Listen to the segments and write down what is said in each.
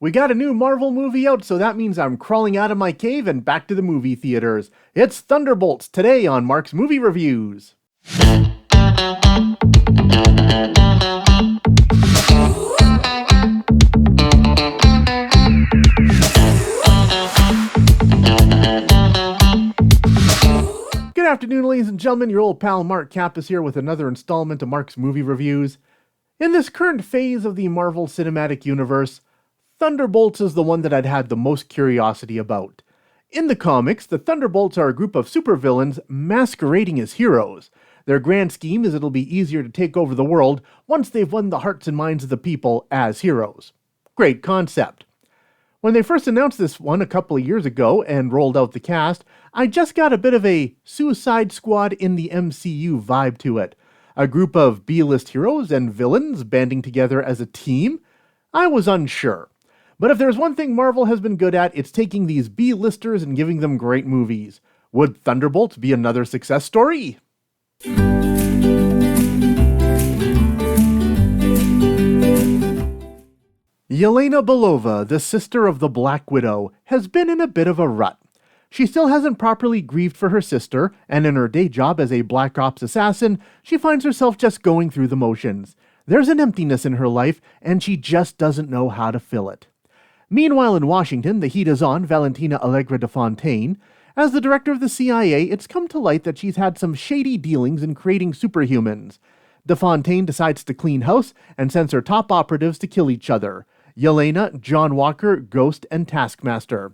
We got a new Marvel movie out, so that means I'm crawling out of my cave and back to the movie theaters. It's Thunderbolts today on Mark's Movie Reviews. Good afternoon, ladies and gentlemen. Your old pal Mark Cappis here with another installment of Mark's Movie Reviews. In this current phase of the Marvel Cinematic Universe, Thunderbolts is the one that I'd had the most curiosity about. In the comics, the Thunderbolts are a group of supervillains masquerading as heroes. Their grand scheme is it'll be easier to take over the world once they've won the hearts and minds of the people as heroes. Great concept. When they first announced this one a couple of years ago and rolled out the cast, I just got a bit of a Suicide Squad in the MCU vibe to it. A group of B-list heroes and villains banding together as a team? I was unsure. But if there's one thing Marvel has been good at, it's taking these B-listers and giving them great movies. Would Thunderbolts be another success story? Yelena Belova, the sister of the Black Widow, has been in a bit of a rut. She still hasn't properly grieved for her sister, and in her day job as a Black Ops assassin, she finds herself just going through the motions. There's an emptiness in her life, and she just doesn't know how to fill it. Meanwhile in Washington, the heat is on Valentina Allegra de Fontaine. As the director of the CIA, it's come to light that she's had some shady dealings in creating superhumans. De Fontaine decides to clean house and sends her top operatives to kill each other: Yelena, John Walker, Ghost, and Taskmaster.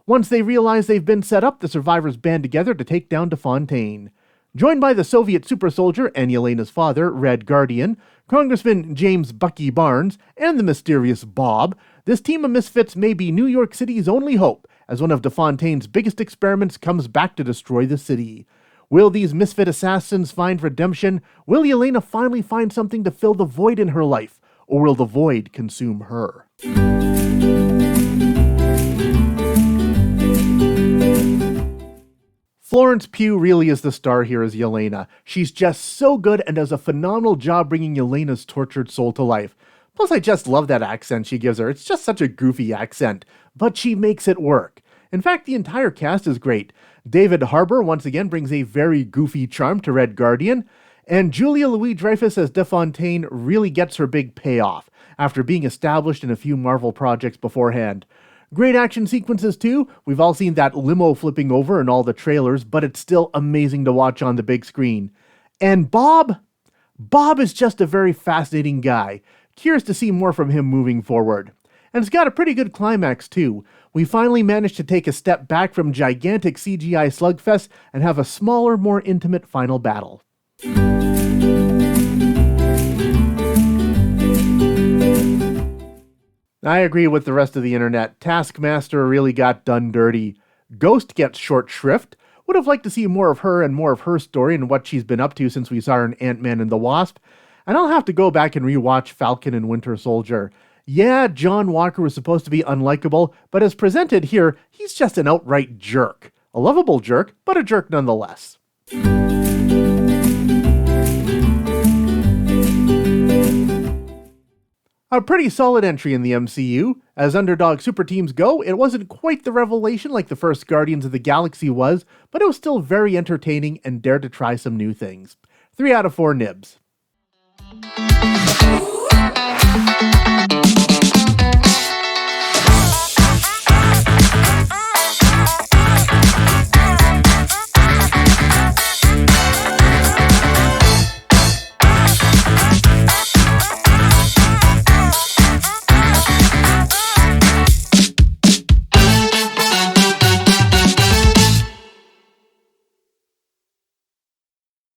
Once they realize they've been set up, the survivors band together to take down De Fontaine. Joined by the Soviet super soldier and Yelena's father, Red Guardian, Congressman James Bucky Barnes, and the mysterious Bob, this team of misfits may be New York City's only hope, as one of De Fontaine's biggest experiments comes back to destroy the city. Will these misfit assassins find redemption? Will Yelena finally find something to fill the void in her life? Or will the void consume her? Florence Pugh really is the star here as Yelena. She's just so good and does a phenomenal job bringing Yelena's tortured soul to life. Plus, I just love that accent she gives her. It's just such a goofy accent, but she makes it work. In fact, the entire cast is great. David Harbour once again brings a very goofy charm to Red Guardian, and Julia Louis-Dreyfus as De Fontaine really gets her big payoff after being established in a few Marvel projects beforehand. Great action sequences too. We've all seen that limo flipping over in all the trailers, but it's still amazing to watch on the big screen. And Bob is just a very fascinating guy. Curious to see more from him moving forward. And it's got a pretty good climax too. We finally managed to take a step back from gigantic CGI slugfests and have a smaller, more intimate final battle. I agree with the rest of the internet. Taskmaster really got done dirty. Ghost gets short shrift. Would have liked to see more of her and more of her story and what she's been up to since we saw her in Ant-Man and the Wasp. And I'll have to go back and rewatch Falcon and Winter Soldier. Yeah, John Walker was supposed to be unlikable, but as presented here, he's just an outright jerk. A lovable jerk, but a jerk nonetheless. A pretty solid entry in the MCU. As underdog super teams go, it wasn't quite the revelation like the first Guardians of the Galaxy was, but it was still very entertaining and dared to try some new things. 3 out of 4 nibs.